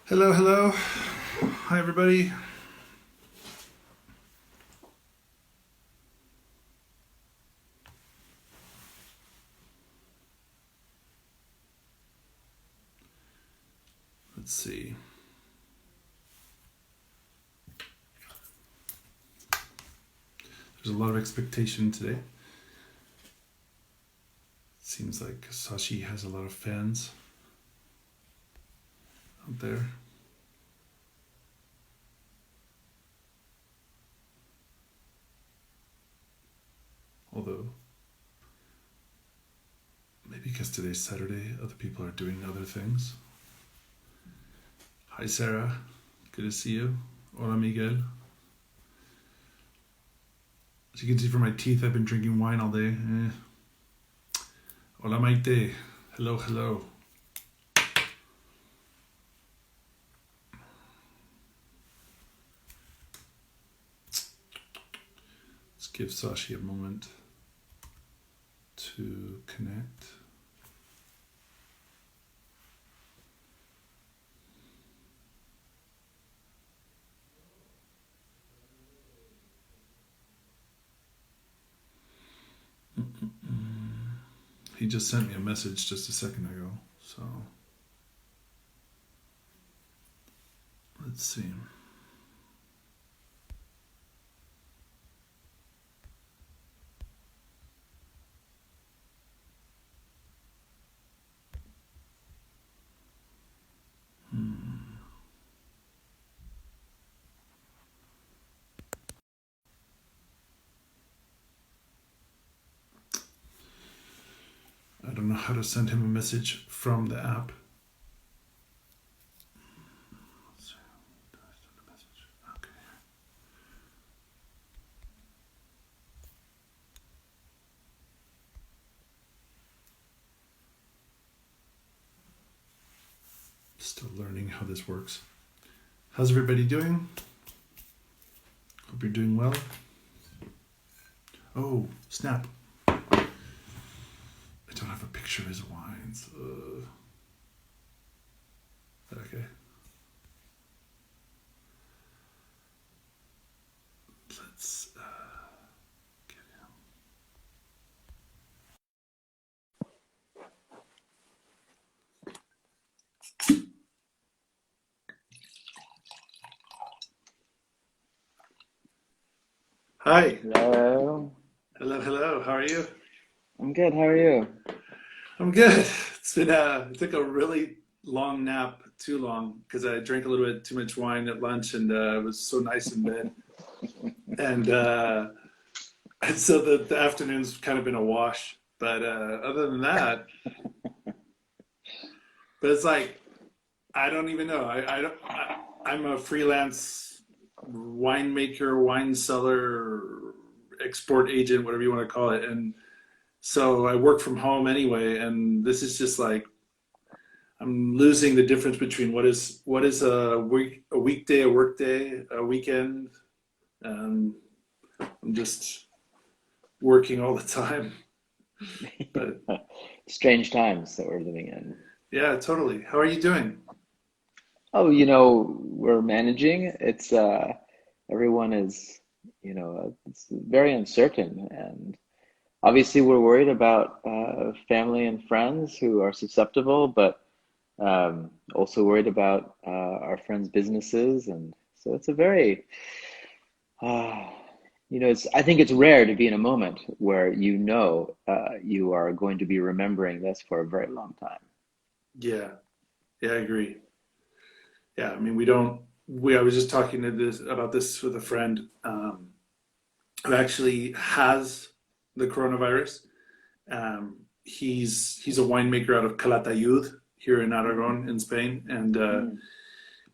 Hello, hello. Hi, everybody. Let's see. There's a lot of expectation today. Seems like Sashi has a lot of fans out there. Although, maybe because today's Saturday, other people are doing other things. Hi, Sarah. Good to see you. Hola, Miguel. As you can see from my teeth, I've been drinking wine all day. Hola, Maite. Hello, hello. Let's give Sashi a moment to connect. He just sent me a message just a second ago, so let's see. I don't know how to send him a message from the app. Let's see. Did I send a message? Okay. Still learning how this works. How's everybody doing? Hope you're doing well. Oh, snap. I don't have a picture of his wines. Okay. Let's get him. Hi. Hello. Hello, hello. How are you? I'm good. How are you? I'm good. It's been I took a really long nap, too long, because I drank a little bit too much wine at lunch and it was so nice in bed. And, and so the afternoon's kind of been a wash. But other than that, but it's like I don't even know. I don't. I'm a freelance winemaker, wine seller, export agent, whatever you want to call it, and so I work from home anyway. And this is just like I'm losing the difference between what is a weekday, a workday, a weekend. Um, I'm just working all the time. But Strange times that we're living in. yeah, totally. How are you doing? Oh, we're managing. It's everyone is, it's very uncertain, and obviously we're worried about family and friends who are susceptible, but also worried about our friends' businesses, and so it's a very uh, I think it's rare to be in a moment where you are going to be remembering this for a very long time. Yeah, yeah, I agree. Yeah, I mean, we don't. I was just talking to this about this with a friend who actually has the coronavirus. He's a winemaker out of Calatayud here in Aragon in Spain, and Mm.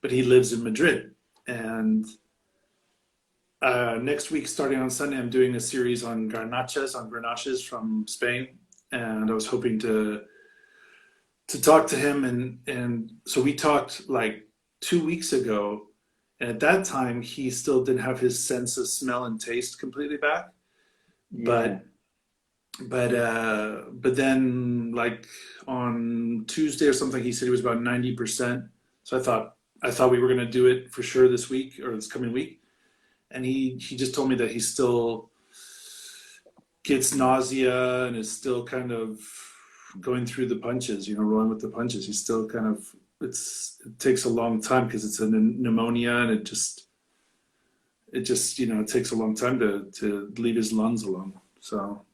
but he lives in Madrid. And next week, starting on Sunday, I'm doing a series on Grenaches from Spain, and I was hoping to talk to him, and so we talked like 2 weeks ago, and at that time he still didn't have his sense of smell and taste completely back, Yeah. but but then like on Tuesday or something he said he was about 90%. So I thought I thought we were going to do it for sure this week or this coming week, and he just told me that he still gets nausea and is still kind of going through the punches, rolling with the punches. He's still kind of it takes a long time because it's a pneumonia, and it takes a long time to leave his lungs alone. So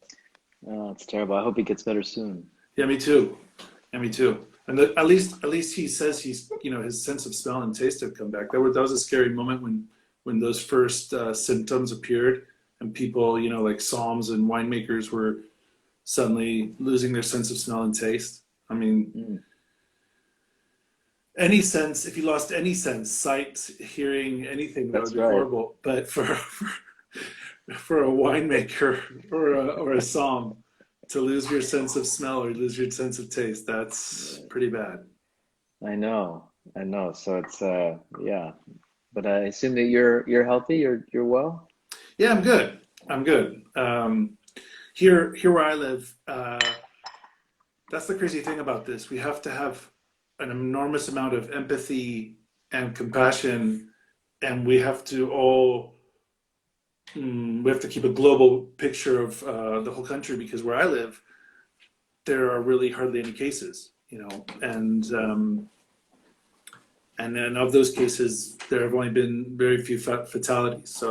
Oh, it's terrible. I hope he gets better soon. yeah, me too. Yeah, me too. And at least he says he's his sense of smell and taste have come back. That was a scary moment when those first symptoms appeared, and people like somms and winemakers were suddenly losing their sense of smell and taste. I mean, Mm, any sense, if you lost any sense, sight, hearing, anything, that would that's be right. horrible. But for a winemaker or a somm to lose your sense of smell or lose your sense of taste, that's pretty bad. I know. I know. So it's yeah. But I assume that you're healthy, you're well? Yeah, I'm good. I'm good. Here where I live, that's the crazy thing about this. We have to have an enormous amount of empathy and compassion, and we have to keep a global picture of the whole country, because where I live, there are really hardly any cases, and then of those cases, there have only been very few fatalities.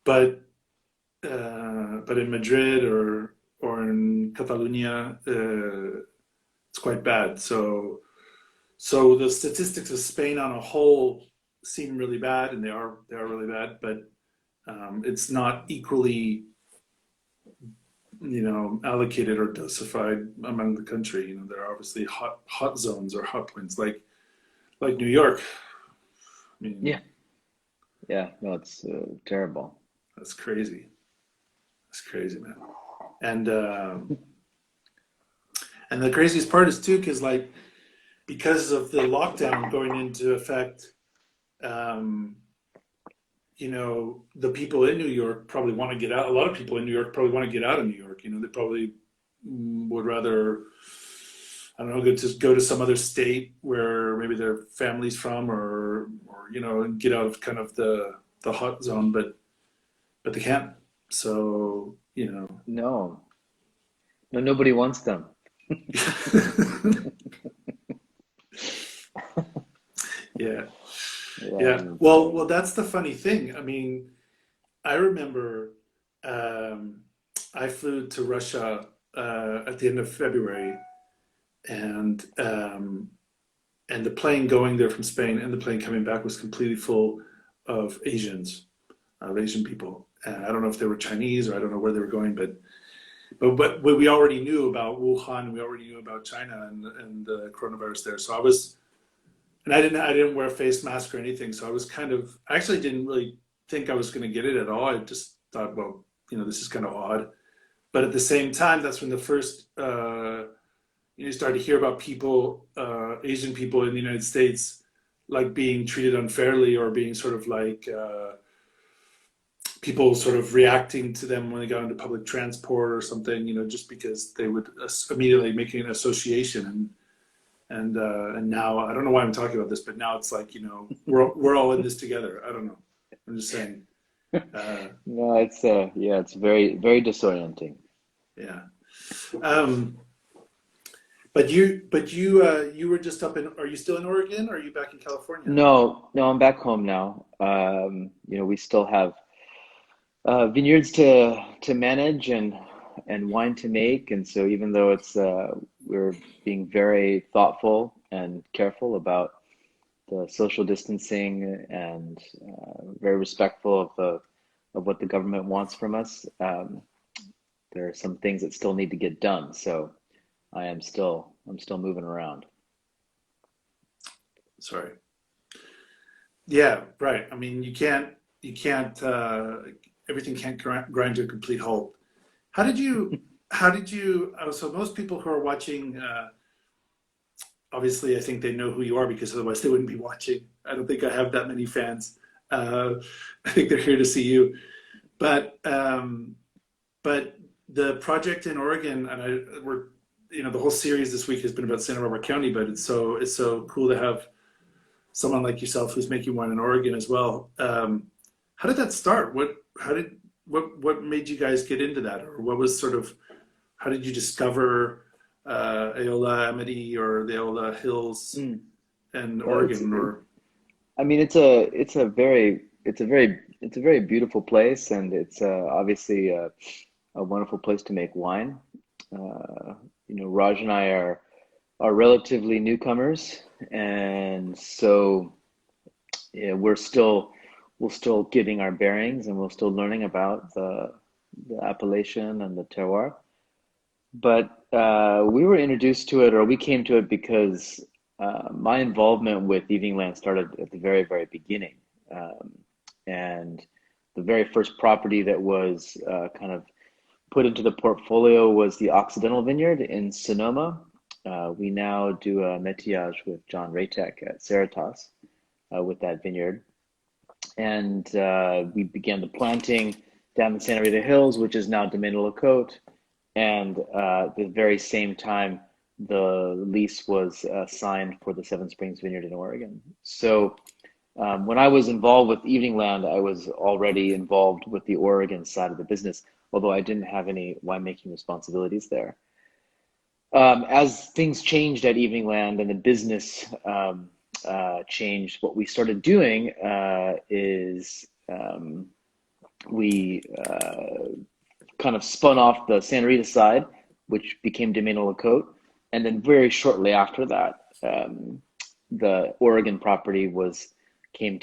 But but in Madrid or in Catalonia, it's quite bad. So the statistics of Spain on a whole seem really bad, and they are really bad. But it's not equally allocated or dosified among the country. There are obviously hot zones or hot points like New York. I mean, Yeah. Yeah. No, it's terrible. that's crazy. That's crazy, man. And and the craziest part is too, because of the lockdown going into effect, um, the people in New York probably want to get out. A lot of people in New York probably want to get out of New York. They probably would rather, I don't know, go to some other state where maybe their family's from, or and get out of kind of the hot zone, but they can't. So, No. No, nobody wants them. yeah. Yeah, Yeah. it's Well, that's the funny thing. I mean, I remember um, I flew to Russia at the end of February, and the plane going there from Spain and the plane coming back was completely full of Asian people. I don't know if they were Chinese, or I don't know where they were going, but we already knew about Wuhan, we already knew about China and the coronavirus there. So I didn't wear a face mask or anything. So I actually didn't really think I was going to get it at all. I just thought, well, this is kind of odd. But at the same time, that's when the first, you start to hear about people, Asian people in the United States, like being treated unfairly, or being sort of like people sort of reacting to them when they got into public transport or something, just because they would immediately making an association. And now, I don't know why I'm talking about this, but now it's like, we're all in this together. I don't know. I'm just saying. no, it's yeah, it's very, very disorienting. Yeah. Um, but you were just up in. Are you still in Oregon, or are you back in California? No, no, I'm back home now. We still have vineyards to manage and wine to make, and so even though it's we're being very thoughtful and careful about the social distancing and very respectful of what the government wants from us, there are some things that still need to get done. So I'm still moving around. Sorry. Yeah, right. I mean, you can't. Everything can't grind to a complete halt. How did you? How did you? So most people who are watching, obviously, I think they know who you are, because otherwise they wouldn't be watching. I don't think I have that many fans. Uh, I think they're here to see you. But but the project in Oregon, and the whole series this week has been about Santa Barbara County, but it's so cool to have someone like yourself who's making wine in Oregon as well. How did that start? What made you guys get into that, or what was sort of how did you discover Aola Amity or the Aola Hills Mm. and Well, Oregon? Or I mean, it's a very beautiful place, and it's obviously a wonderful place to make wine. Raj and I are relatively newcomers, and so yeah, we're still getting our bearings, and we're still learning about the appellation and the terroir. But we were introduced to it, or we came to it because my involvement with Evening Land started at the very, very beginning. Um, and the very first property that was kind of put into the portfolio was the Occidental Vineyard in Sonoma. We now do a métiage with John Raytek at Cerritos with that vineyard. And we began the planting down the Santa Rita Hills, which is now Domaine de la Côte. And at the very same time, the lease was signed for the Seven Springs Vineyard in Oregon. So when I was involved with Evening Land, I was already involved with the Oregon side of the business, although I didn't have any winemaking responsibilities there. As things changed at Evening Land and the business changed, what we started doing is we kind of spun off the Santa Rita side, which became Domaine de la Côte, and then very shortly after that, the Oregon property was came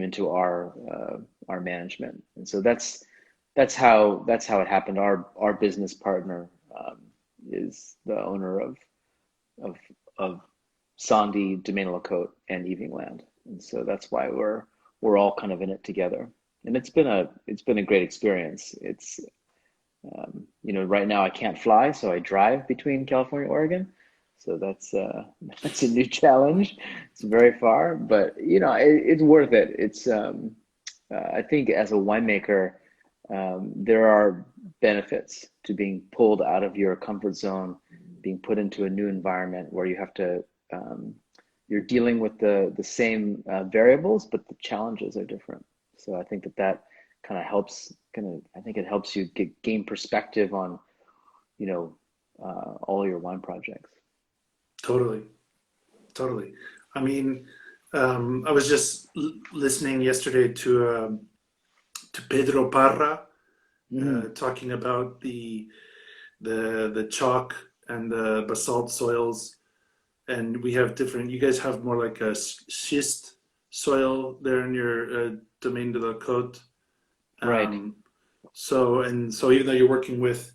into our management, and so that's how it happened. Our business partner is the owner of of Sandy, Domaine de la Côte, and Evening Land, and so that's why we're all kind of in it together. And it's been a great experience. It's right now I can't fly, so I drive between California and Oregon. So that's that's a new challenge. It's very far, but it's worth it. It's I think as a winemaker, there are benefits to being pulled out of your comfort zone, being put into a new environment where you have to you're dealing with the same variables, but the challenges are different. So I think that kind of helps. I think it helps you gain perspective on you know all your wine projects. totally, totally. I mean, I was just listening yesterday to Pedro Parra Mm, talking about the chalk and the basalt soils, and we have different. You guys have more like a schist soil there in your Domaine de la Côte. right. Um, so even though you're working with,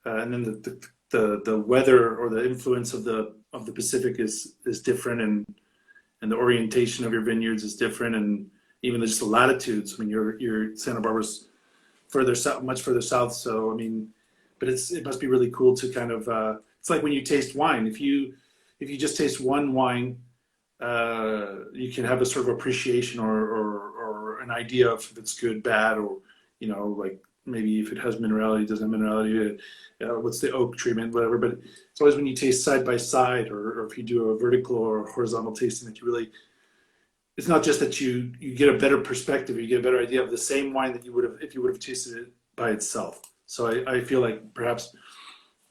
and then the weather or the influence of the Pacific is different, and the orientation of your vineyards is different, and even just the latitudes. I mean, your Santa Barbara's further south, much further south. So I mean, but it must be really cool to kind of. It's like when you taste wine. If you just taste one wine, you can have a sort of appreciation or an idea of if it's good, bad, or like maybe if it has minerality, doesn't have minerality. What's the oak treatment, whatever. But it's always when you taste side by side, or if you do a vertical or horizontal tasting that you really. It's not just that you get a better perspective, you get a better idea of the same wine that you would have if you would have tasted it by itself. So I feel like perhaps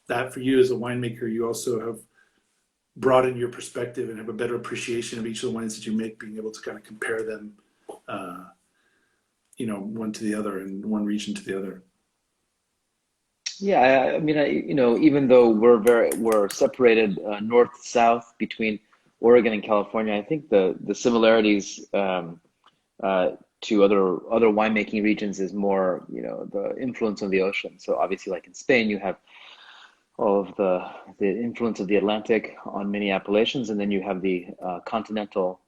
that for you as a winemaker, you also have broaden your perspective and have a better appreciation of each of the wines that you make, being able to kind of compare them, uh, one to the other and one region to the other. Yeah, I mean, even though we're separated north south between Oregon and California, I think the similarities uh, to other winemaking regions is more, the influence of the ocean. So obviously, like in Spain, you have all of the influence of the Atlantic on many appellations, and then you have the continental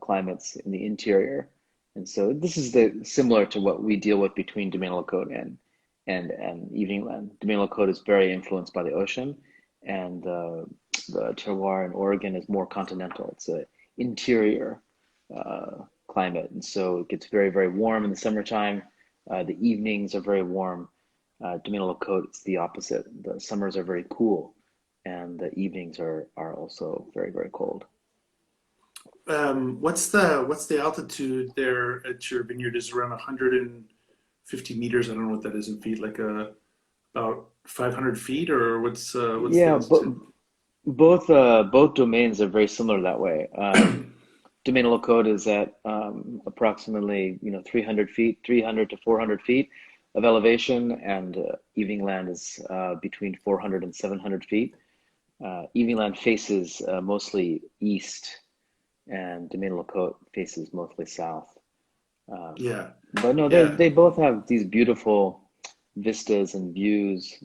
climates in the interior. And so this is the similar to what we deal with between Domaine la Côte and Evening Land. Domaine la Côte is very influenced by the ocean, and the terroir in Oregon is more continental. It's an interior climate, and so it gets very, very warm in the summertime. The evenings are very warm, Domaine de la Côte is the opposite. The summers are very cool, and the evenings are also very, very cold. What's the altitude there at your vineyard? Is around 150 meters. I don't know what that is in feet. Like about 500 feet, or what's the Yeah, but altitude? both domains are very similar that way. Domaine de la Côte is at approximately 300 feet, 300 to 400 feet of elevation, and Evening Land is between 400 and 700 feet. Evening Land faces mostly east, and Domaine de la Côte faces mostly south. Um, Yeah, but no, yeah. they both have these beautiful vistas and views.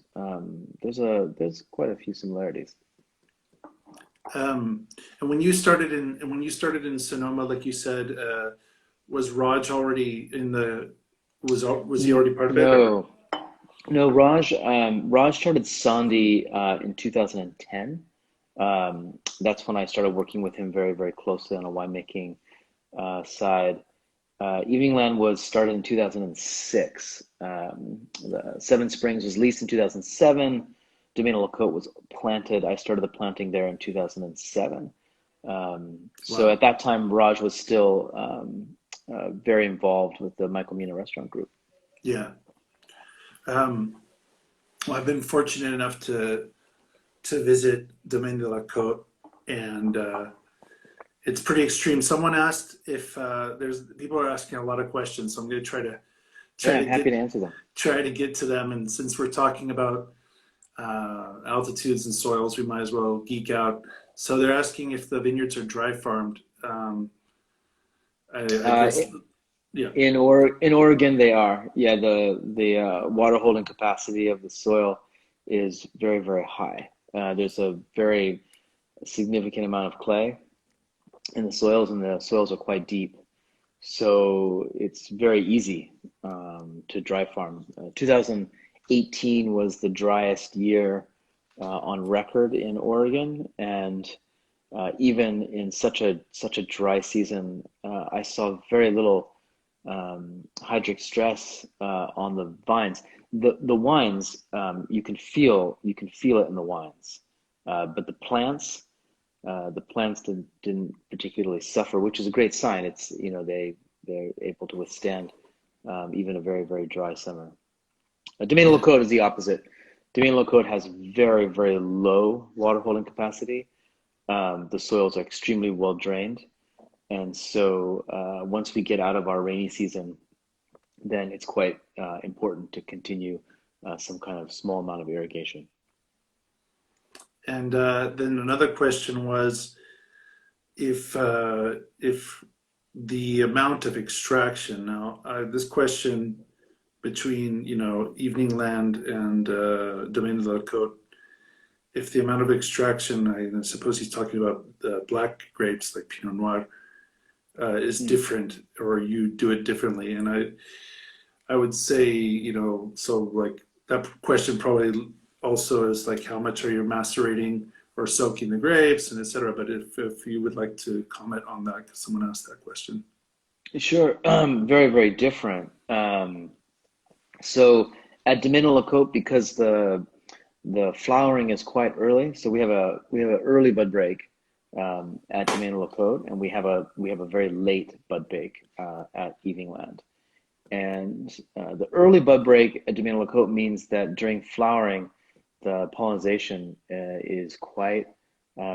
There's quite a few similarities. And when you started in Sonoma, like you said, was Raj already in the was he already part of it, or? No, no, Raj started Sandy in 2010. That's when I started working with him very, very closely on a winemaking side. Evening Land was started in 2006. The Seven Springs was leased in 2007. Domaine La Côte was planted. I started the planting there in 2007. So Wow. at that time, Raj was still very involved with the Michael Mina restaurant group. Yeah. Um, well, I've been fortunate enough to visit Domaine de la Côte, and it's pretty extreme. Someone asked if there's people are asking a lot of questions, so I'm going to try to try Yeah, to I'm happy get to answer them. try to get to them. And since we're talking about altitudes and soils, we might as well geek out. So they're asking if the vineyards are dry farmed. I Uh, guess, yeah, in Oregon, they are. Yeah, the water holding capacity of the soil is very, very high. There's a very significant amount of clay in the soils, and the soils are quite deep. So it's very easy to dry farm. 2018 was the driest year on record in Oregon, and even in such a dry season, I saw very little hydric stress on the vines. The wines you can feel it in the wines, but the plants didn't particularly suffer, which is a great sign. It's they're able to withstand even a very, very dry summer. Domaine yeah. Low-Code is the opposite. Domaine Low-Code has very, very low water holding capacity. The soils are extremely well drained, and so once we get out of our rainy season, then it's quite important to continue some kind of small amount of irrigation. And then another question was if the amount of extraction. Now, this question between Evening Land and Domaine de la Côte, if the amount of extraction, I suppose he's talking about black grapes like Pinot Noir, is Mm. different, or you do it differently. And I would say, so like that question probably also is like how much are you macerating or soaking the grapes and etc. But if you would like to comment on that, because someone asked that question. Sure, very, very different. So at Domaine Lecoq, because the flowering is quite early, so we have an early bud break at Domaine Lecoq, and we have a very late bud break at Evening Land. And the early bud break at Domaine Lecoq means that during flowering, the pollination is quite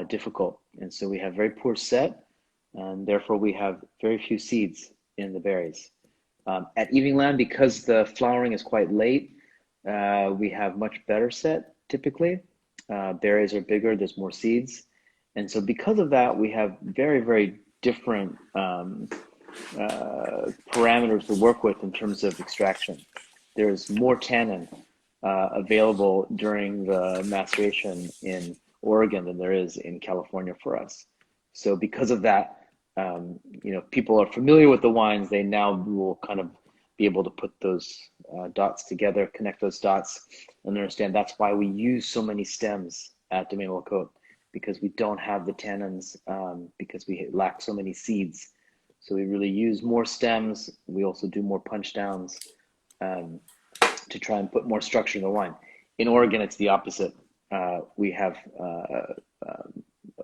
difficult, and so we have very poor set, and therefore we have very few seeds in the berries. At Evening Land, because the flowering is quite late, we have much better set typically. Berries are bigger, there's more seeds. And so because of that, we have very, very different parameters to work with in terms of extraction. There's more tannin available during the maceration in Oregon than there is in California for us. So because of that, people are familiar with the wines. They now will kind of be able to put those dots together, connect those dots, and understand that's why we use so many stems at Domaine Lecoq, because we don't have the tannins, because we lack so many seeds. So we really use more stems. We also do more punch downs. Um, to try and put more structure in the wine. In Oregon, it's the opposite. We have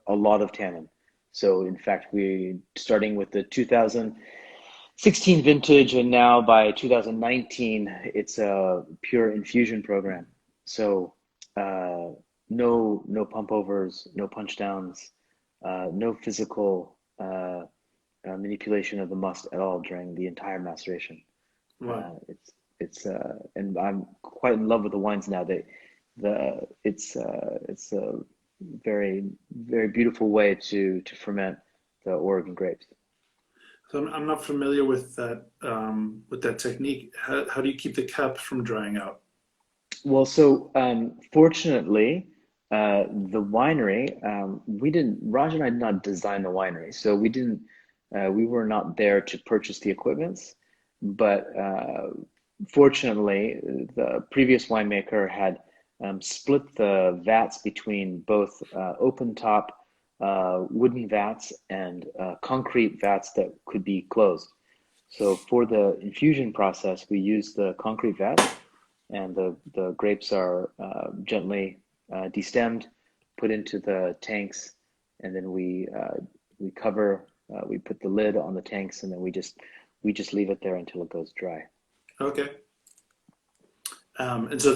a lot of tannin. So in fact, we starting with the 2016 vintage, and now by 2019, it's a pure infusion program. So no pump overs, no punch downs, no physical manipulation of the must at all during the entire maceration. Wow. And I'm quite in love with the wines now. It's a very very beautiful way to ferment the Oregon grapes. So I'm not familiar with that technique. How do you keep the cap from drying out? Well, so fortunately, the winery, Raj and I did not design the winery, so we were not there to purchase the equipments, but fortunately, the previous winemaker had split the vats between both open top wooden vats and concrete vats that could be closed. So for the infusion process, we use the concrete vats, and the grapes are gently destemmed, put into the tanks, and then we cover, we put the lid on the tanks, and then we just leave it there until it goes dry. Okay. And so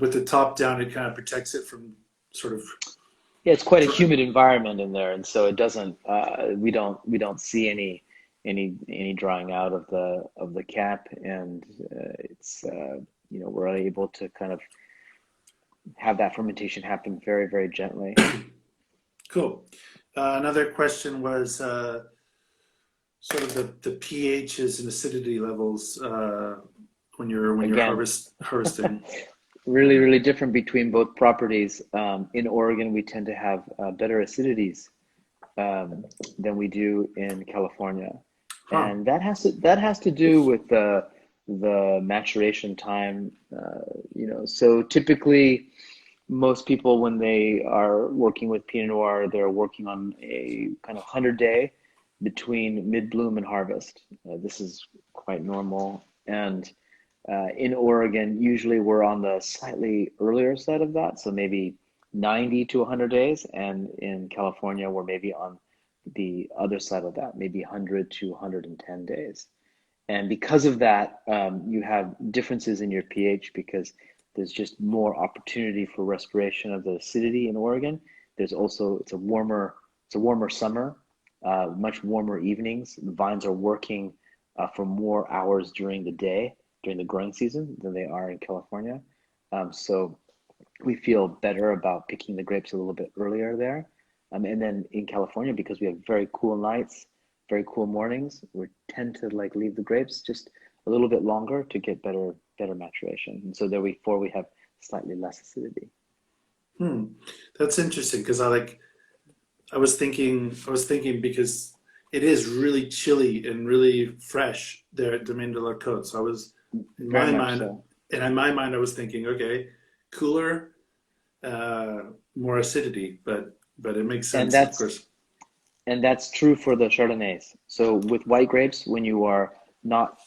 with the top down, it kind of protects it from sort of. Yeah, it's quite a humid environment in there, and so it doesn't. We don't see any drying out of the cap, and it's we're able to kind of have that fermentation happen very very gently. Cool. Another question was sort of the pHs and acidity levels when you're Again, harvesting. really really different between both properties. In Oregon, we tend to have better acidities than we do in California, Huh. and that has to do with the maturation time. So typically, most people when they are working with Pinot Noir, they're working on a kind of 100-day between mid bloom and harvest. This is quite normal, and in Oregon, usually we're on the slightly earlier side of that, so maybe 90 to 100 days, and in California, we're maybe on the other side of that, maybe 100 to 110 days. And because of that, you have differences in your pH because there's just more opportunity for respiration of the acidity in Oregon. There's also it's a warmer summer, much warmer evenings. The vines are working for more hours during the day during the growing season than they are in California. So we feel better about picking the grapes a little bit earlier there. And then in California, because we have very cool nights, very cool mornings, we tend to like leave the grapes just a little bit longer to get better maturation. And so therefore we have slightly less acidity. Hmm. That's interesting because I was thinking because it is really chilly and really fresh there at Domaine de la Côte. So I was in Very my much mind, so. and in my mind, I was thinking, okay, cooler, more acidity, but it makes And sense, of that's course. and that's true for the Chardonnays. So with white grapes, when you are not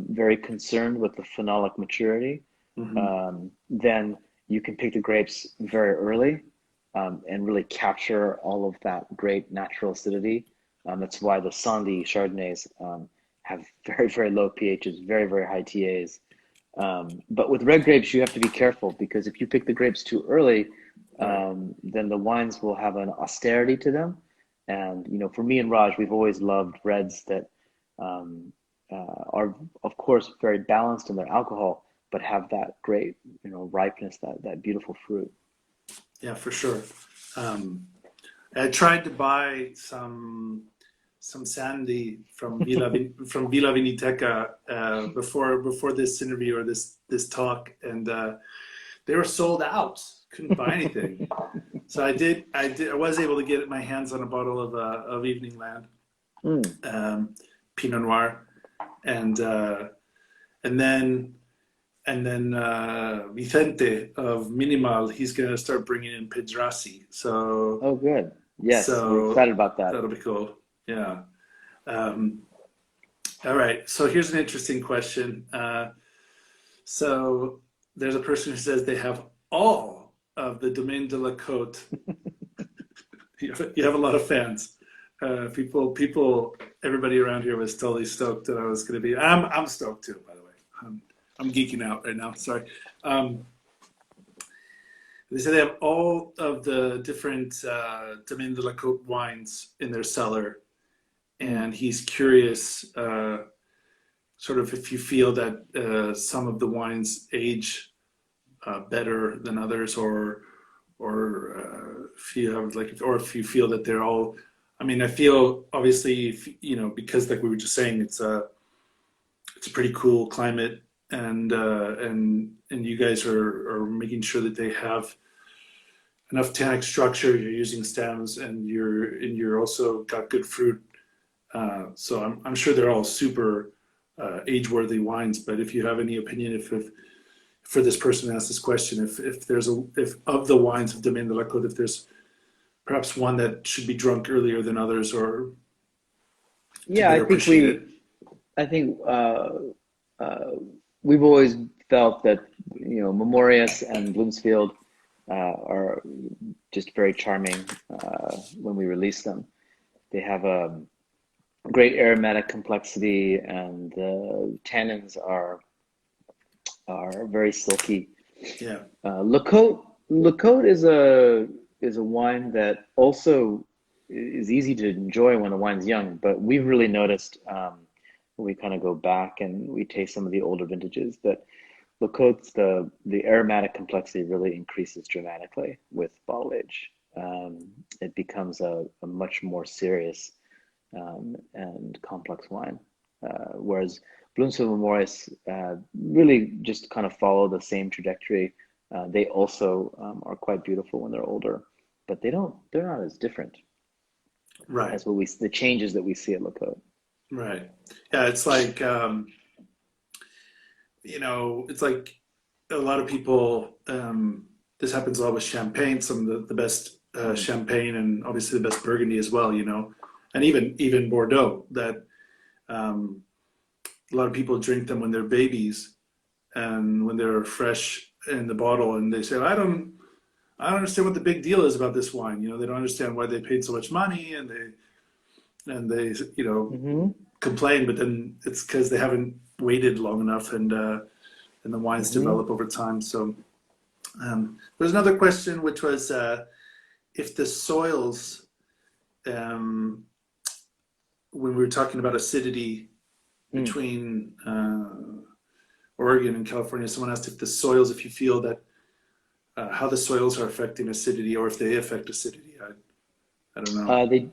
very concerned with the phenolic maturity, Hmm. then you can pick the grapes very early and really capture all of that great natural acidity. That's why the Sandy Chardonnays have very, very low pHs, very, very high TAs. But with red grapes, you have to be careful because if you pick the grapes too early, Right. then the wines will have an austerity to them. And for me and Raj, we've always loved reds that um, are, of course, very balanced in their alcohol, but have that great, ripeness, that beautiful fruit. Yeah, for sure. Um, I tried to buy some Sandy from Villa Viniteca before this interview or this talk, and they were sold out. Couldn't buy anything. So I was able to get my hands on a bottle of Evening Land, Mm. um, Pinot Noir, and uh, and then Vicente of Minimal, he's gonna start bringing in Piedrasassi. So Oh, good. Yes, we're excited so about that. that'll be cool. Yeah. Um, all right. So here's an interesting question. So there's a person who says they have all of the Domaine de la Côte. You have a lot of fans. Everybody around here was totally stoked that I was going to be. I'm stoked too, by the way. I'm geeking out right now. Sorry. Um, they say they have all of the different Domaine de la Côte wines in their cellar, and he's curious, sort of, if you feel that some of the wines age better than others, or if you have like, or if you feel that they're all. I mean, I feel obviously, if, because like we were just saying, it's a pretty cool climate, and you guys are making sure that they have enough tannic structure. You're using stems, and you're also got good fruit. So I'm sure they're all super age-worthy wines. But if you have any opinion, if for this person who asked this question, if of the wines of Domaine de la Côte, if there's perhaps one that should be drunk earlier than others, or to Yeah, better appreciate it. I think uh, we've always felt that Memorias and Bloomsfield are just very charming when we release them. They have a great aromatic complexity, and the tannins are very silky. Yeah. Lecote is a wine that also is easy to enjoy when the wine's young, but we've really noticed when we kind of go back and we taste some of the older vintages that Lecote's the aromatic complexity really increases dramatically with bottle age. It becomes a much more serious and complex wine, whereas Bloomsfield Memoris really just kind of follow the same trajectory. They also are quite beautiful when they're older, but they're not as different Right. as the changes that we see at Lecote. Right. Yeah. It's like it's like a lot of people. This happens a lot with champagne. Some of the best champagne, and obviously the best Burgundy as well. And even Bordeaux. That um, a lot of people drink them when they're babies and when they're fresh in the bottle, and they say, I don't understand what the big deal is about this wine. They don't understand why they paid so much money, and they Mm-hmm. complain, but then it's because they haven't waited long enough, and the wines Mm-hmm. develop over time. So there's another question, which was if the soils, um, when we were talking about acidity Mm. between Oregon and California, someone asked if the soils, if you feel that how the soils are affecting acidity, or if they affect acidity. I don't know. Uh, they,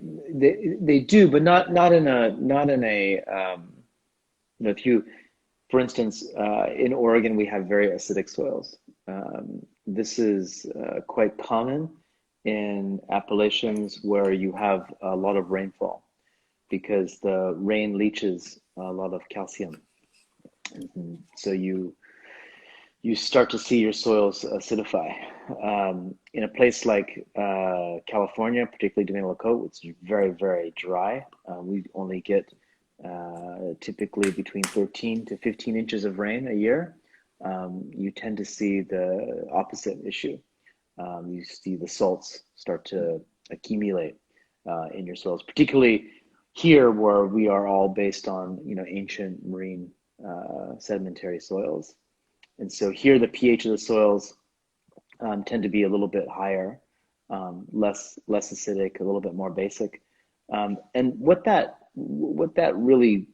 they do, but not in a if you, for instance, in Oregon we have very acidic soils. This is quite common in Appalachians where you have a lot of rainfall because the rain leaches a lot of calcium. So you start to see your soils acidify. In a place like California, particularly Domaine-la-Côte, it's very, very dry. We only get typically between 13 to 15 inches of rain a year. You tend to see the opposite issue. You see the salts start to accumulate in your soils, particularly here where we are all based on ancient marine sedimentary soils. And so here the pH of the soils tend to be a little bit higher, less acidic, a little bit more basic. And what that really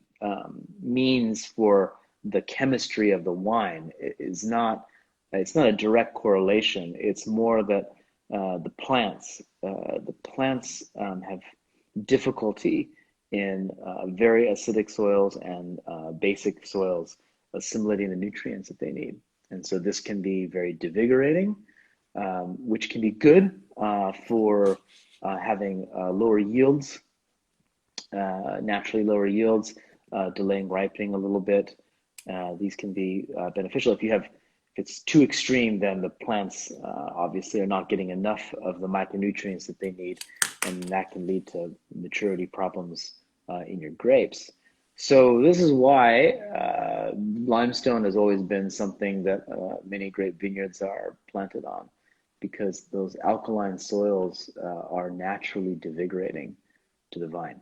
means for the chemistry of the wine is not it's not a direct correlation. It's more that the plants have difficulty in very acidic soils and basic soils assimilating the nutrients that they need. And so this can be very devigorating, which can be good for having lower yields, naturally lower yields, delaying ripening a little bit. These can be beneficial. If it's too extreme, then the plants obviously are not getting enough of the micronutrients that they need, and that can lead to maturity problems in your grapes. So this is why limestone has always been something that many grape vineyards are planted on, because those alkaline soils are naturally devigorating to the vine,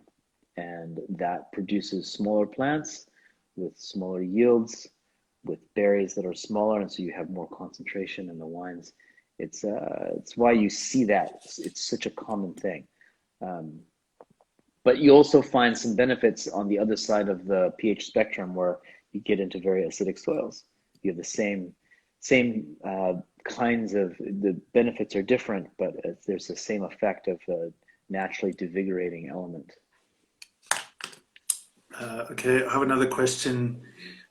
and that produces smaller plants with smaller yields, with berries that are smaller, and so you have more concentration in the wines. It's why you see that it's such a common thing. Um, but you also find some benefits on the other side of the pH spectrum where you get into very acidic soils. You have the same kinds of the benefits are different, but there's the same effect of a naturally devigorating element. Okay, I have another question.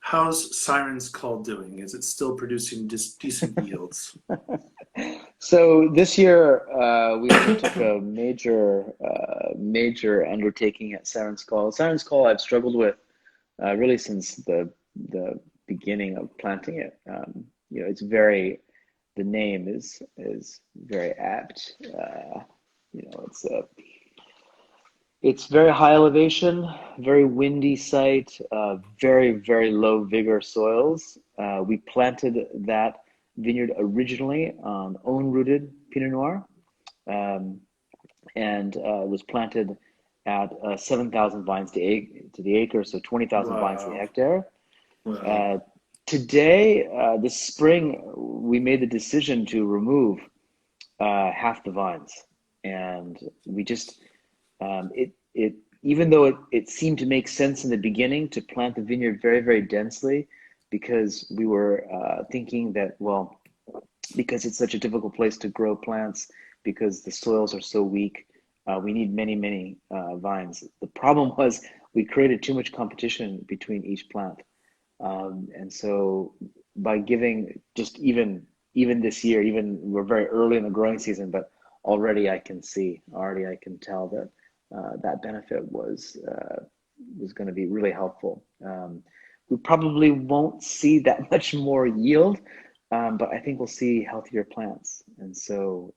How's Siren's Call doing? Is it still producing decent yields? So this year we undertook a major undertaking at Siren's Call. Siren's Call I've struggled with really since the beginning of planting it. It's the name is very apt. It's very high elevation, very windy site, very low vigor soils. We planted that vineyard originally on own-rooted Pinot Noir, um, and was planted at 7,000 vines to the acre, so 20,000 vines to the Wow. hectare. Wow. Uh, Today, this spring, we made the decision to remove half the vines, and we just it even though it seemed to make sense in the beginning to plant the vineyard very densely, because we were thinking that, well, because it's such a difficult place to grow plants, because the soils are so weak, we need many vines. The problem was we created too much competition between each plant, and so by giving just even this year, even we're very early in the growing season, but already I can tell that that benefit was going to be really helpful. We probably won't see that much more yield, but I think we'll see healthier plants. And so,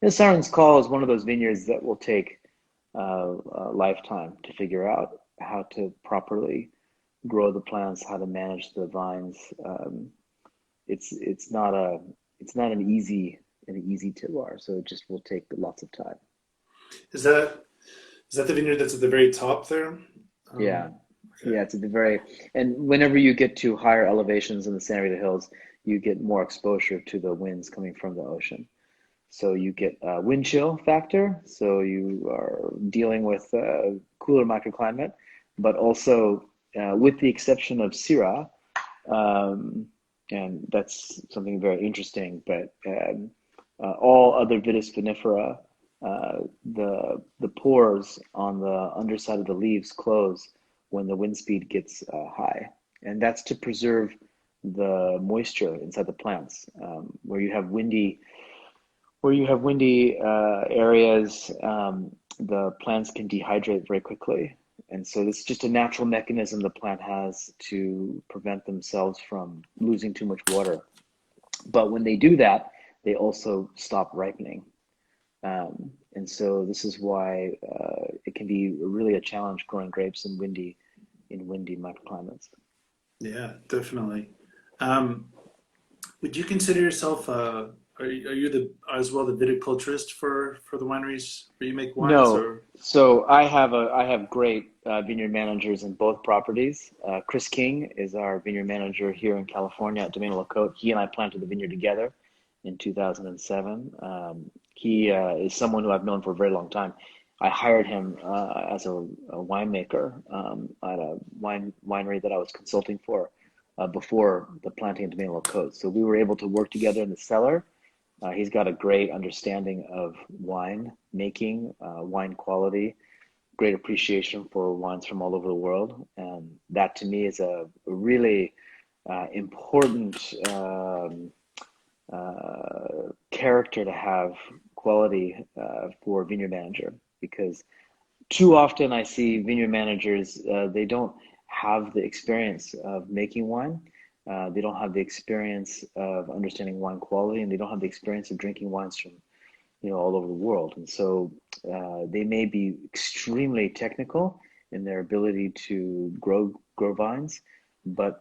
Siren's Call is one of those vineyards that will take a lifetime to figure out how to properly grow the plants, how to manage the vines. It's not a it's not an easy terroir, so it just will take lots of time. Is that is that the vineyard that's at the very top there? Yeah, Okay. yeah, it's at the very, and whenever you get to higher elevations in the Santa Rita Hills, you get more exposure to the winds coming from the ocean. So you get wind chill factor. So you are dealing with cooler microclimate, but also, with the exception of Syrah, um, and that's something very interesting. But all other Vitis vinifera, the pores on the underside of the leaves close when the wind speed gets high, and that's to preserve the moisture inside the plants. Where you have windy areas, the plants can dehydrate very quickly. And so this is just a natural mechanism the plant has to prevent themselves from losing too much water. But when they do that, they also stop ripening. And so this is why it can be really a challenge growing grapes in windy microclimates. Yeah, definitely. Um, would you consider yourself are you the as well the viticulturist for the wineries where you make wines No, or so I have great vineyard managers in both properties. Chris King is our vineyard manager here in California at Domaine Côte. He and I planted the vineyard together in 2007. He is someone who I've known for a very long time. I hired him as a winemaker at a winery that I was consulting for before the planting of Domaine Côte. So we were able to work together in the cellar. He's got a great understanding of wine making, wine quality, great appreciation for wines from all over the world. And that to me is a really important character to have, quality for vineyard manager, because too often I see vineyard managers, they don't have the experience of making wine. They don't have the experience of understanding wine quality, and they don't have the experience of drinking wines from, all over the world. And so they may be extremely technical in their ability to grow vines. But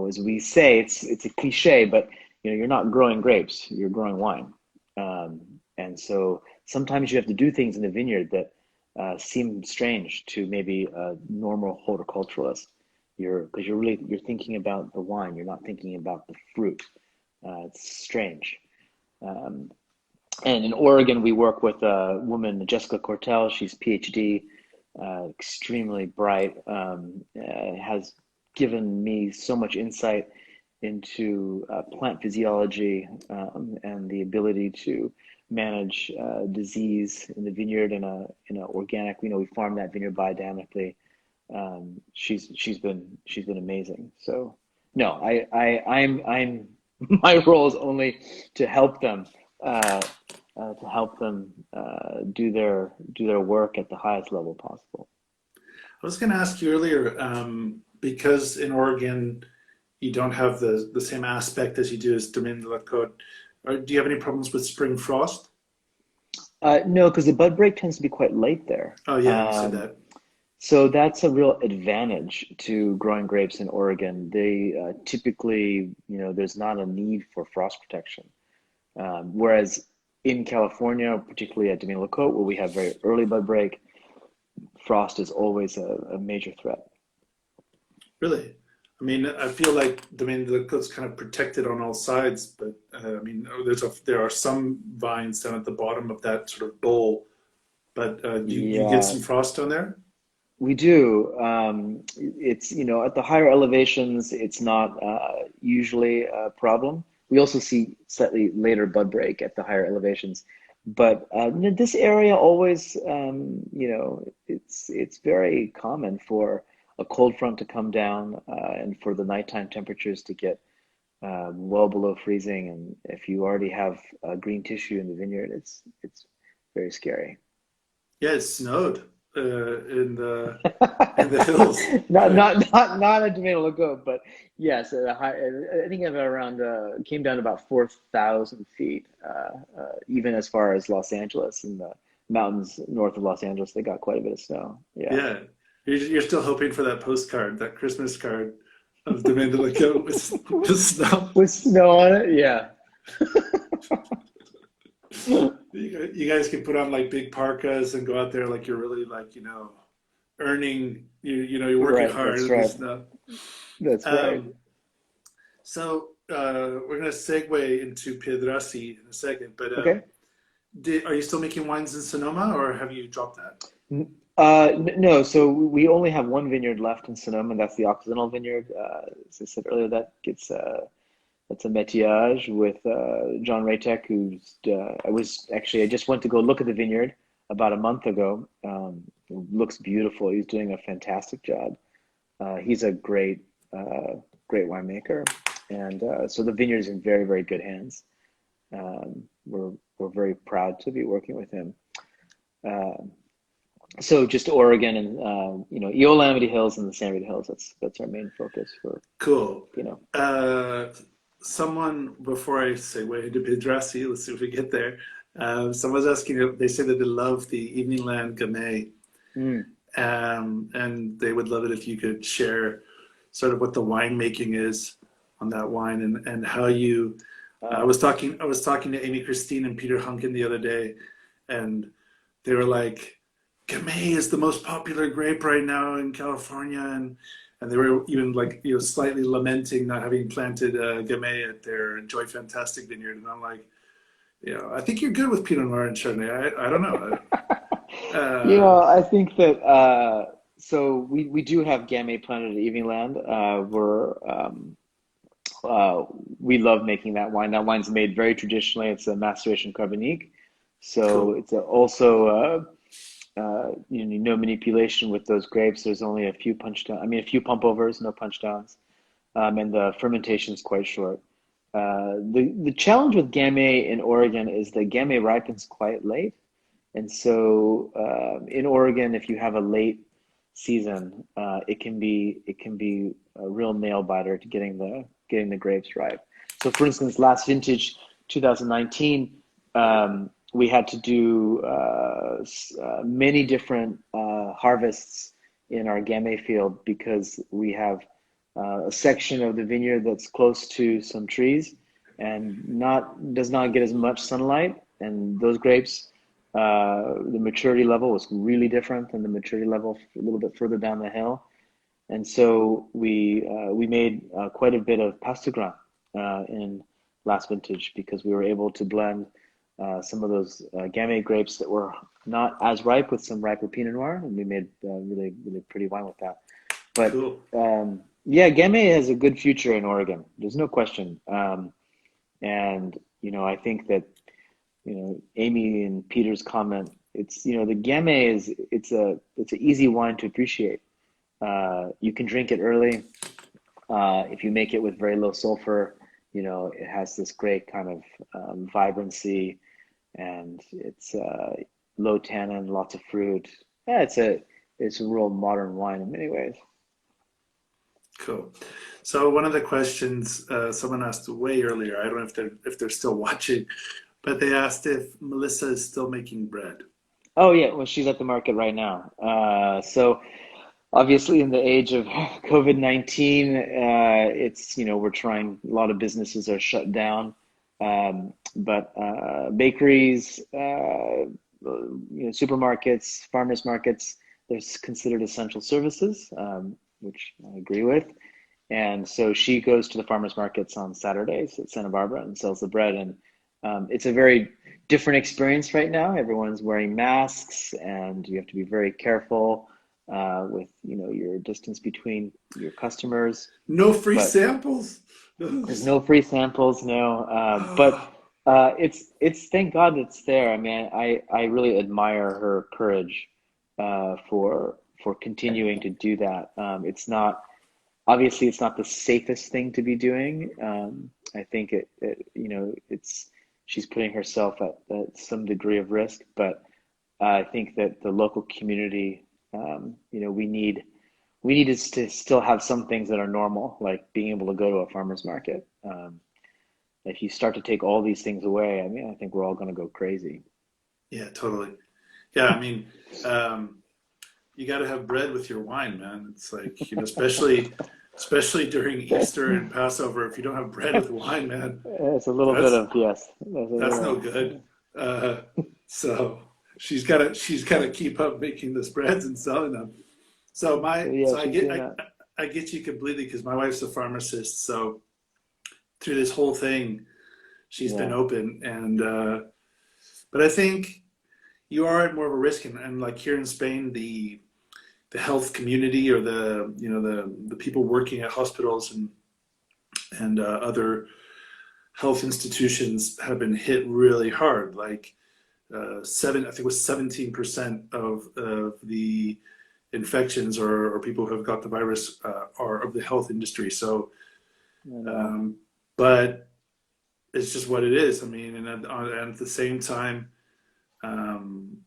as we say, it's a cliche, but you're not growing grapes, you're growing wine. And so sometimes you have to do things in the vineyard that seem strange to maybe a normal horticulturalist. Because you're thinking about the wine, you're not thinking about the fruit. It's strange. Um, and in Oregon, we work with a woman, Jessica Cortell. She's PhD, extremely bright, has given me so much insight into plant physiology and the ability to manage disease in the vineyard in a organic. We farm that vineyard biodynamically. She's been amazing. So no, I'm my role is only to help them uh, do their work at the highest level possible. I was going to ask you earlier, because in Oregon you don't have the same aspect as you do as Domaine de la Côte. Do you have any problems with spring frost? No, because the bud break tends to be quite late there. Oh yeah, you said that. So that's a real advantage to growing grapes in Oregon. They typically, there's not a need for frost protection. Whereas in California, particularly at Domaine Lecote, where we have very early bud break, frost is always a major threat. Really? I mean, I feel like Domaine de la Côte's kind of protected on all sides, but I mean, there are some vines down at the bottom of that sort of bowl, but do you get Yeah, some frost on there? we do. It's, at the higher elevations, it's not usually a problem. We also see slightly later bud break at the higher elevations. But this area always, it's very common for a cold front to come down and for the nighttime temperatures to get well below freezing. And if you already have green tissue in the vineyard, it's very scary. Yeah, it snowed in the hills. Not not a tomato logo, but yes, I think of around came down to about 4,000 feet, even as far as Los Angeles and the mountains north of Los Angeles, they got quite a bit of snow. Yeah. Yeah, you're still hoping for that postcard, that Christmas card of Domaine de la Côte with snow. With snow on it, yeah. You guys can put on like big parkas and go out there like you're really like earning you're working Right, hard that's and right. this stuff. That's right. So we're gonna segue into Piedrassi in a second, but Okay. are you still making wines in Sonoma or have you dropped that? No, so we only have one vineyard left in Sonoma, and that's the Occidental Vineyard. As I said earlier, that's a métiage with John Raytek, I just went to go look at the vineyard about a month ago. It looks beautiful. He's doing a fantastic job. He's a great winemaker, and so the vineyard is in very, very good hands. We're very proud to be working with him. Uh, so just Oregon and Eola Amity Hills and the San Rita Hills. That's our main focus for Cool. Pinot. Uh, Someone before I segue into Piedrassi, let's see if we get there. Someone's asking if they say that they love the Evening Land Gamay, Mm. and they would love it if you could share sort of what the winemaking is on that wine and how you. I Uh, was talking to Amy Christine and Peter Hunkin the other day, and they were like, Gamay is the most popular grape right now in California, and they were even like slightly lamenting not having planted Gamay at their Joy Fantastic vineyard, and I'm like, I think you're good with Pinot Noir and Chardonnay. I don't know. I think that so we do have Gamay planted at Evening Land. Uh, we love making that wine. That wine's made very traditionally. It's a maceration carbonique, so Cool. it's also no manipulation with those grapes. There's only a few a few pump overs, no punch downs, and the fermentation is quite short. The challenge with Gamay in Oregon is that Gamay ripens quite late. And so in Oregon, if you have a late season, it can be a real nail biter to getting the grapes ripe. So for instance, last vintage, 2019, we had to do many different harvests in our Gamay field because we have a section of the vineyard that's close to some trees and not does not get as much sunlight. And those grapes, the maturity level was really different than the maturity level a little bit further down the hill. And so we made quite a bit of Passe in last vintage because we were able to blend some of those Gamay grapes that were not as ripe with some riper Pinot Noir, and we made really, really pretty wine with that. But Cool. yeah, Gamay has a good future in Oregon. There's no question. And I think that Amy and Peter's comment. It's the Gamay is it's an easy wine to appreciate. You can drink it early. If you make it with very low sulfur, it has this great kind of vibrancy, and it's low tannin, lots of fruit. Yeah, it's a real modern wine in many ways. Cool. So one of the questions someone asked way earlier, I don't know if they're still watching, but they asked if Melissa is still making bread. Oh yeah, well she's at the market right now. So obviously in the age of COVID-19, it's we're trying. A lot of businesses are shut down, but bakeries, supermarkets, farmers markets, they're considered essential services, which I agree with. And so she goes to the farmers markets on Saturdays at Santa Barbara and sells the bread. And it's a very different experience right now. Everyone's wearing masks, and you have to be very careful with your distance between your customers. No free But samples. there's no free samples, no. But it's thank God it's there. I mean, I really admire her courage for continuing to do that. It's not obviously it's not the safest thing to be doing. I think it's she's putting herself at some degree of risk, but I think that the local community, we need to still have some things that are normal, like being able to go to a farmer's market. If you start to take all these things away, I mean, I think we're all going to go crazy. Yeah, totally. Yeah, I mean, you got to have bread with your wine, man. It's like, especially during Easter and Passover, if you don't have bread with wine, man, It's a little bit that's of yes. That's a that's no little, good. Uh, so she's got to keep up making the spreads and selling them. So yeah, I she's get doing that. I get you completely because my wife's a pharmacist. So through this whole thing, she's been Yeah, open, and but I think you are at more of a risk, and like here in Spain, the health community or the people working at hospitals and other health institutions have been hit really hard. Like I think it was 17% of the infections or people who have got the virus are of the health industry. So, I know. um, but it's just what it is. I mean, and at the same time, um,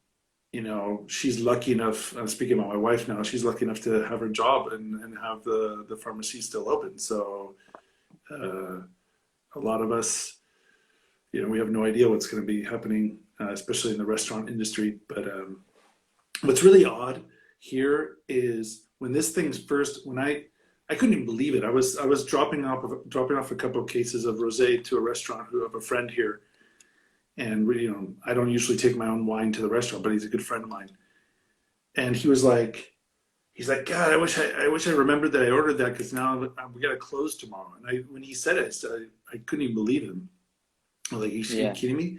she's lucky enough. I'm speaking about my wife now. She's lucky enough to have her job and have the pharmacy still open. So uh, a lot of us, we have no idea what's going to be happening, especially in the restaurant industry. But what's really odd here is when this thing's first, when I couldn't even believe it. I was dropping off a couple of cases of rosé to a restaurant of a friend here, and I don't usually take my own wine to the restaurant, but he's a good friend of mine, and he's like, God, I wish I remembered that I ordered that because now we got to close tomorrow. And when he said it, I couldn't even believe him. I was like, are you Yeah, kidding me?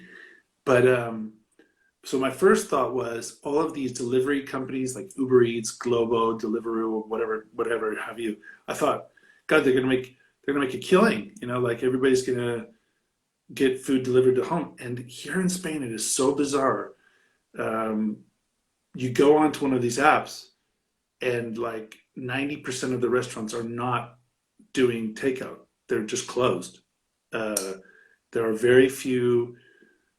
But so my first thought was all of these delivery companies like Uber Eats, Globo, Deliveroo, whatever have you. I thought, God, they're gonna make a killing. Like everybody's gonna get food delivered to home. And here in Spain, it is so bizarre. Um, you go onto one of these apps, and like 90% of the restaurants are not doing takeout. They're just closed. Uh, there are very few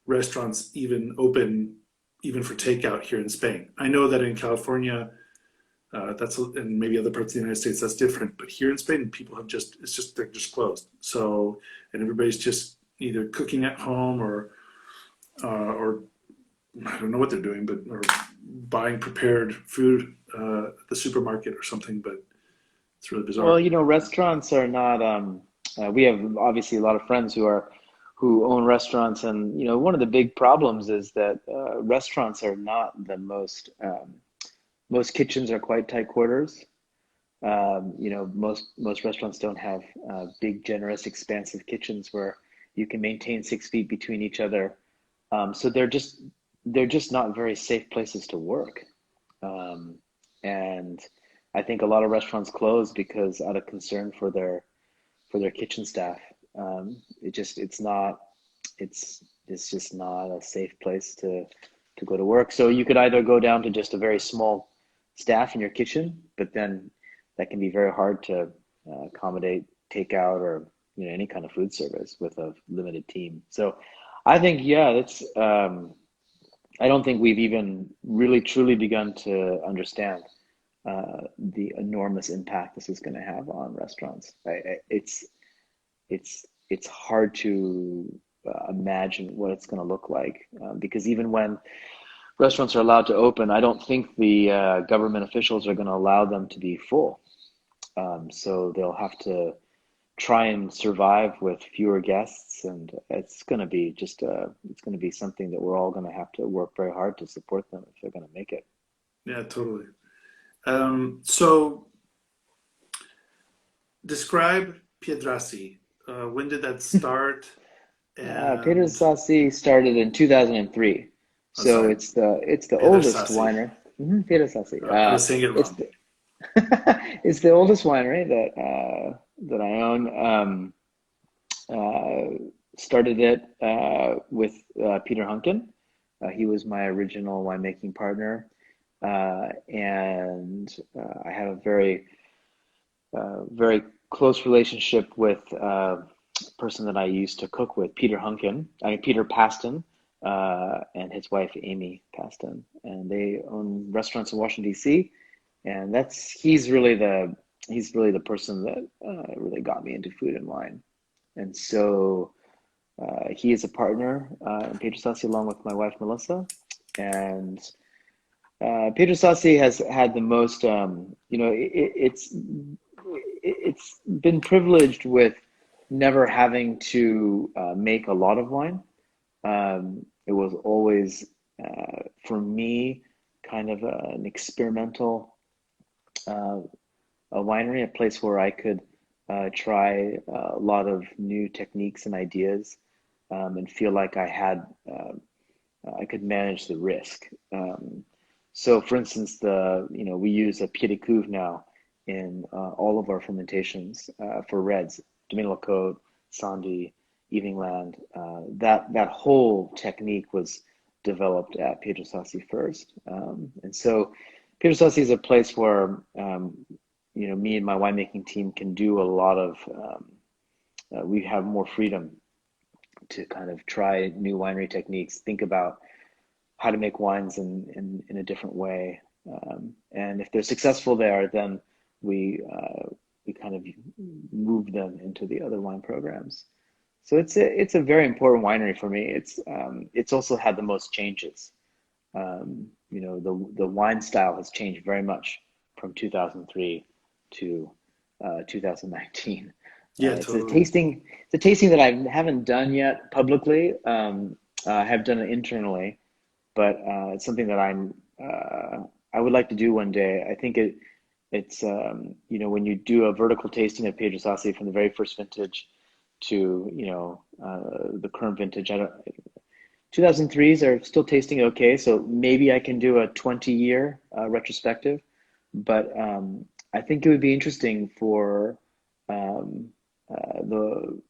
restaurants even open even for takeout here in Spain. I know that in California, and maybe other parts of the United States that's different, but here in Spain, people have they're just closed. So, and everybody's just either cooking at home or I don't know what they're doing, but or buying prepared food at the supermarket or something. But it's really Well, bizarre. restaurants are not, we have obviously a lot of friends who own restaurants, and one of the big problems is that restaurants are not the most kitchens are quite tight quarters. Most restaurants don't have big, generous, expansive kitchens where you can maintain 6 feet between each other. So they're just not very safe places to work. And I think a lot of restaurants close because out of concern for their kitchen staff. It's just not a safe place to go to work. So you could either go down to just a very small staff in your kitchen, but then that can be very hard to accommodate takeout or any kind of food service with a limited team. So I think, yeah, that's I don't think we've even really truly begun to understand the enormous impact this is going to have on restaurants. It's hard to imagine what it's going to look like because even when restaurants are allowed to open, I don't think the government officials are going to allow them to be full. So they'll have to try and survive with fewer guests, and it's going to be something that we're all going to have to work very hard to support them if they're going to make it. Yeah, totally. So describe Piedrassi. When did that start? And Piedrasassi started in 2003, so sorry, it's the oldest Piedrasassi. winery. Piedrasassi. I was saying it It's wrong. the it's the oldest winery that I own. Started it with Peter Hunken. He was my original winemaking partner, and I have a very close relationship with a person that I used to cook with, Peter Hunken. I mean Peter Paston, and his wife Amy Paston, and they own restaurants in Washington D.C. And that's he's really the person that really got me into food and wine. And so he is a partner in Piedrasassi along with my wife Melissa. And Piedrasassi has had the most, it's been privileged with never having to make a lot of wine. It was always, for me, kind of an experimental uh, a winery, a place where I could try a lot of new techniques and ideas, and feel like I could manage the risk. So, for instance, we use a pied de couve now in all of our fermentations for reds, Domaine Côte, Sandy, Evening Land. That whole technique was developed at Piedrasassi first, and so Piedrasassi is a place where me and my winemaking team can do a lot of. We have more freedom to kind of try new winery techniques, think about how to make wines in a different way. And if they're successful there, then we kind of move them into the other wine programs. So it's a very important winery for me. It's also had the most changes. The wine style has changed very much from 2003 to 2019. Yeah, It's a totally. tasting. It's a tasting that I haven't done yet publicly. I have done it internally, but it's something that I would like to do one day. I think it's when you do a vertical tasting of Piedrasassi from the very first vintage to the current vintage. I don't 2003s are still tasting okay, so maybe I can do a 20-year retrospective. But I think it would be interesting for um,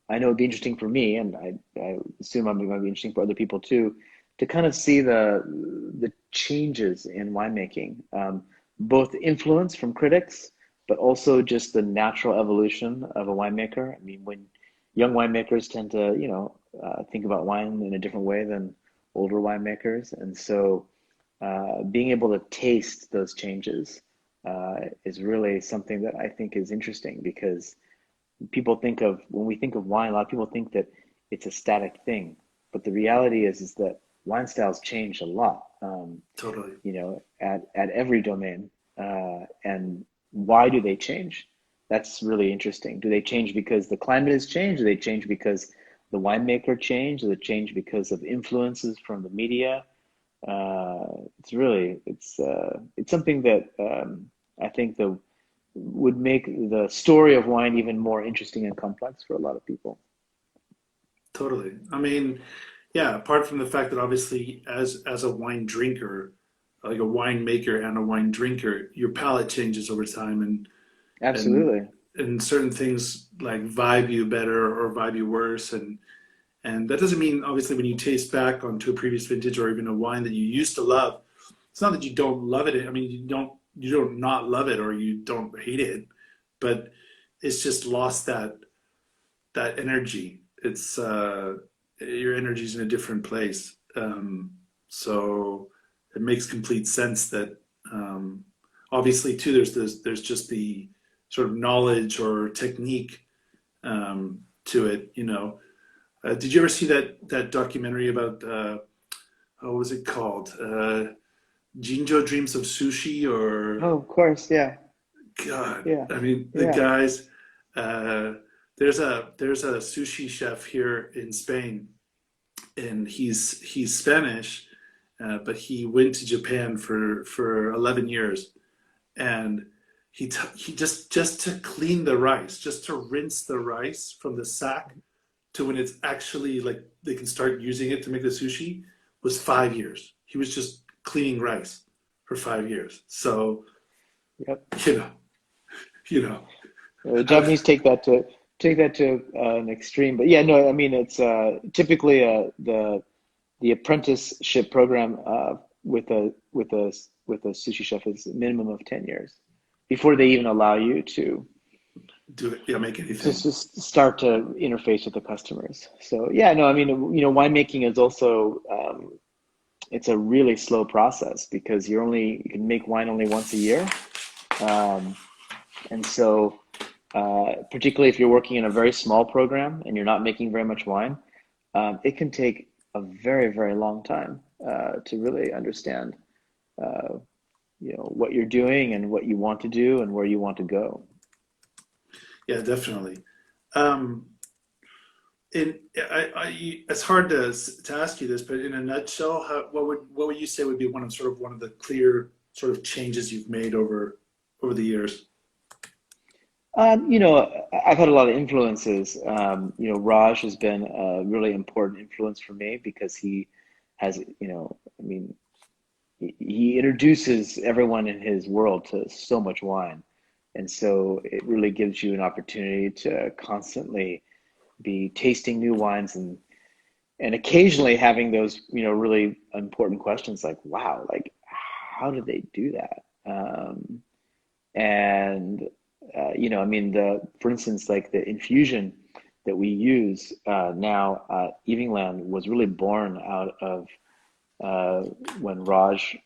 I know it'd be interesting for me, and I assume it might be interesting for other people too, to kind of see the changes in winemaking, both influence from critics, but also just the natural evolution of a winemaker. I mean, when young winemakers tend to, think about wine in a different way than older winemakers, and so being able to taste those changes is really something that I think is interesting because when we think of wine, a lot of people think that it's a static thing, but the reality is that wine styles change a lot, Totally. at every domain. And why do they change? That's really interesting. Do they change because the climate has changed? Do they change because the winemaker changed? Do they change because of influences from the media? It's something that I think the would make the story of wine even more interesting and complex for a lot of people. Totally. I mean, yeah, apart from the fact that obviously as a wine drinker, like a winemaker and a wine drinker, your palate changes over time and Absolutely. and certain things like vibe you better or vibe you worse and that doesn't mean obviously when you taste back onto a previous vintage or even a wine that you used to love, it's not that you don't love it. I mean, you don't not love it or you don't hate it, but it's just lost that energy. It's your energy's in a different place. So it makes complete sense that obviously too there's just the sort of knowledge or technique to it. Did you ever see that documentary about what was it called? Jinjo Dreams of Sushi or Oh, of course. Yeah. God, Yeah. I mean the Yeah. guys. Uh, there's a sushi chef here in Spain, and he's Spanish, but he went to Japan for 11 years, and he just to clean the rice, just to rinse the rice from the sack to when it's actually like they can start using it to make the sushi was 5 years. He was just cleaning rice for 5 years. So Yep. you know, you know, The how, Japanese take that to an extreme, but yeah, no, I mean it's typically the apprenticeship program with a sushi chef is a minimum of 10 years before they even allow you do it, yeah, make to anything. just start to interface with the customers. So yeah, no, I mean, winemaking is also it's a really slow process because you can make wine only once a year. Um, and so particularly if you're working in a very small program and you're not making very much wine, it can take a very, very long time to really understand, uh, what you're doing and what you want to do and where you want to go. Yeah, definitely. Um, it's hard to ask you this, but in a nutshell, what would you say would be one of the clear sort of changes you've made over the years? I've had a lot of influences. Raj has been a really important influence for me because he has, I mean, he introduces everyone in his world to so much wine. And so it really gives you an opportunity to constantly be tasting new wines and occasionally having those, really important questions like, wow, like how did they do that? And I mean, for instance, like the infusion that we use now at Evingland was really born out of uh, when Raj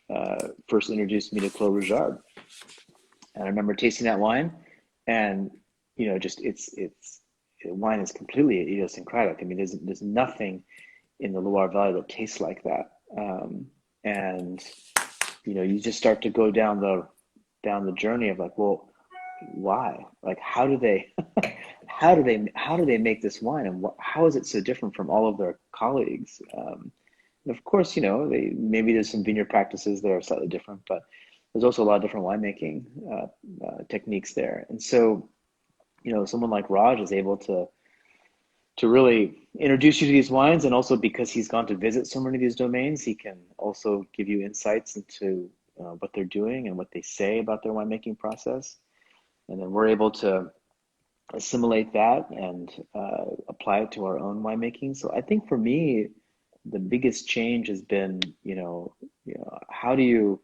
first introduced me to Clos Rougeard. And I remember tasting that wine, and just wine is completely idiosyncratic. I mean, there's nothing in the Loire Valley that tastes like that. And you just start to go down the journey of like, well, why? Like, how do they, how do they make this wine, and how is it so different from all of their colleagues? And of course, maybe there's some vineyard practices that are slightly different, but there's also a lot of different winemaking techniques there. And so, someone like Raj is able to really introduce you to these wines, and also because he's gone to visit so many of these domains, he can also give you insights into what they're doing and what they say about their winemaking process. And then we're able to assimilate that and apply it to our own winemaking. So I think for me, the biggest change has been, how do you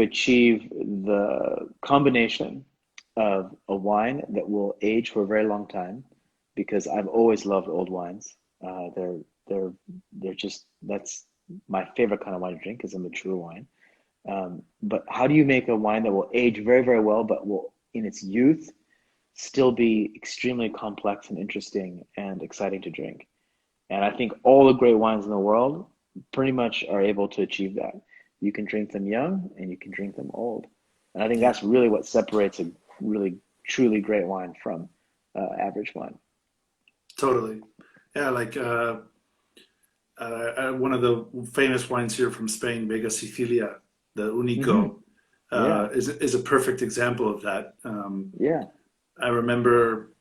achieve the combination of a wine that will age for a very long time? Because I've always loved old wines. They're they're just that's my favorite kind of wine to drink is a mature wine. But how do you make a wine that will age very, very well, but will, in its youth, still be extremely complex and interesting and exciting to drink? And I think all the great wines in the world pretty much are able to achieve that. You can drink them young and you can drink them old. And I think that's really what separates a really truly great wine from average wine. Totally. Yeah, like one of the famous wines here from Spain, Vega Sicilia, the Hmm. Unico, Yeah, is a perfect example of that. yeah. I remember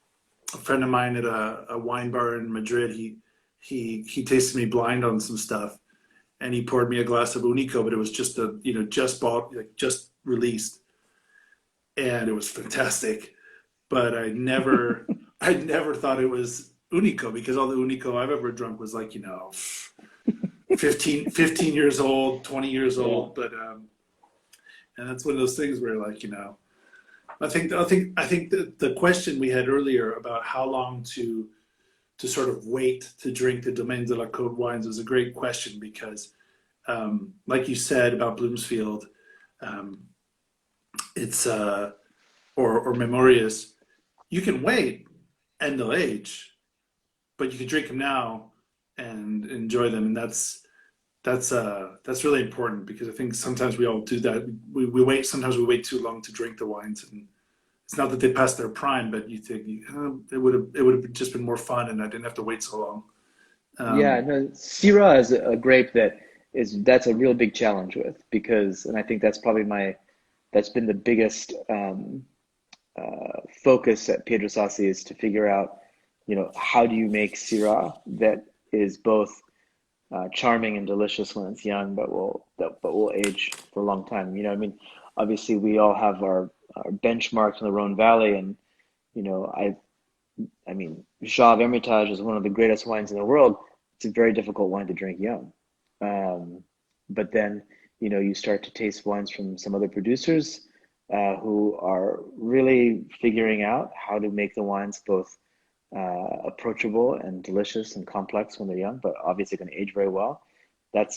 a friend of mine at a wine bar in Madrid. He tasted me blind on some stuff, and he poured me a glass of Unico, but it was just just bought, like just released, and it was fantastic. But I never thought it was Unico because all the Unico I've ever drunk was like 15 years old, 20 years Yeah. old. But and that's one of those things where like I think the question we had earlier about how long to sort of wait to drink the Domaine de la Côte wines is a great question because, like you said about Bloomsfield, um, it's or Memorious, you can wait and they'll age, but you can drink them now and enjoy them, and that's really important because I think sometimes we all do that. We wait. Sometimes we wait too long to drink the wines, and it's not that they passed their prime, but you think it would have just been more fun, and I didn't have to wait so long. Yeah, Um, no, Syrah is a grape that's a real big challenge with because, and I think that's probably that's been the biggest focus at Piedrasassi is to figure out, how do you make Syrah that is both charming and delicious when it's young, but will age for a long time. I mean, obviously we all have our benchmarks in the Rhone Valley, and you know, I I mean, Jave Hermitage is one of the greatest wines in the world. It's a very difficult wine to drink young. Um, but then, you start to taste wines from some other producers who are really figuring out how to make the wines both approachable and delicious and complex when they're young, but obviously going to age very well. That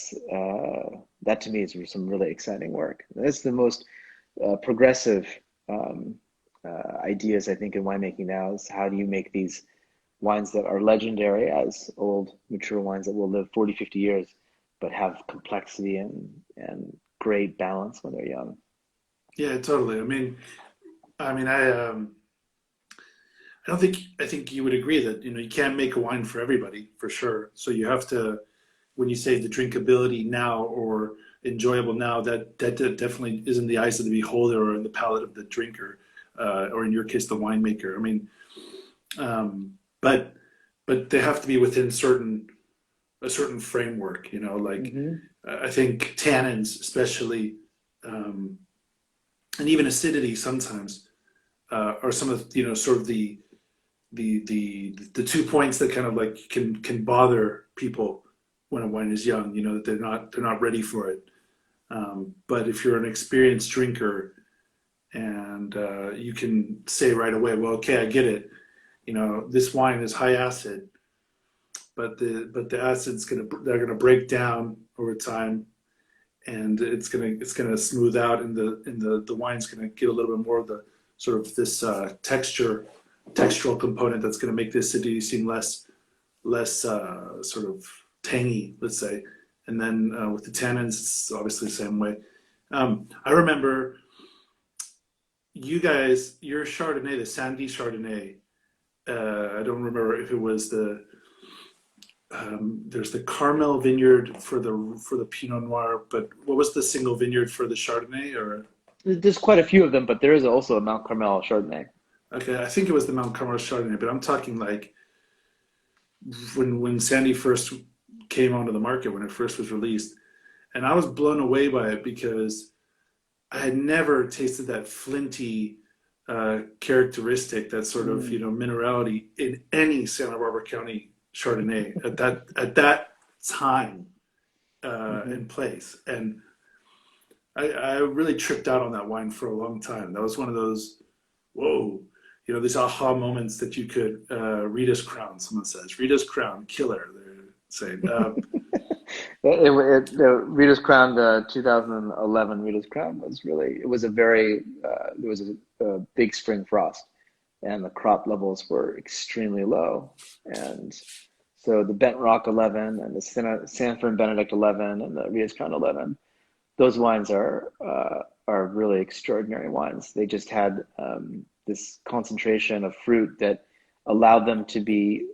to me is some really exciting work. That's the most progressive um, ideas I think in winemaking now is how do you make these wines that are legendary as old mature wines that will live 40, 50 years, but have complexity and great balance when they're young. yeah, totally. I mean, I think you would agree that you can't make a wine for everybody for sure. So you have to, when you say the drinkability now or enjoyable now, that definitely is in the eyes of the beholder or in the palate of the drinker, or in your case, the winemaker. I mean, but they have to be within a certain framework. Like Hmm. I think tannins, especially, um, and even acidity sometimes, are some of sort of the 2 points that kind of like can bother people when a wine is young. That they're not ready for it. But if you're an experienced drinker and you can say right away, well, okay, I get it. This wine is high acid, but the acid's they're gonna break down over time, and it's gonna smooth out, and the wine's gonna get a little bit more of the sort of this textural component that's gonna make the acidity seem less sort of tangy, let's say. And then with the tannins, it's obviously the same way. I remember you guys, your Chardonnay, the Sandy Chardonnay. I don't remember if it was there's the Carmel Vineyard for the Pinot Noir, but what was the single vineyard for the Chardonnay? Or There's quite a few of them, but there is also a Mount Carmel Chardonnay. okay, I think it was the Mount Carmel Chardonnay, but I'm talking like when Sandy first came onto the market when it first was released, and I was blown away by it because I had never tasted that flinty characteristic, that sort of Mm. minerality in any Santa Barbara County Chardonnay at that time Hmm. and place. And I really tripped out on that wine for a long time. That was one of those, whoa, these aha moments that you could Rita's Crown. Someone says Rita's Crown killer. They're saying, The Rita's Crown, the 2011 Rita's Crown it was a very, there was a big spring frost and the crop levels were extremely low. And So the Bent Rock 11 and the Sanford Benedict 11 and the Rias Crown 11, those wines are really extraordinary wines. They just had this concentration of fruit that allowed them to be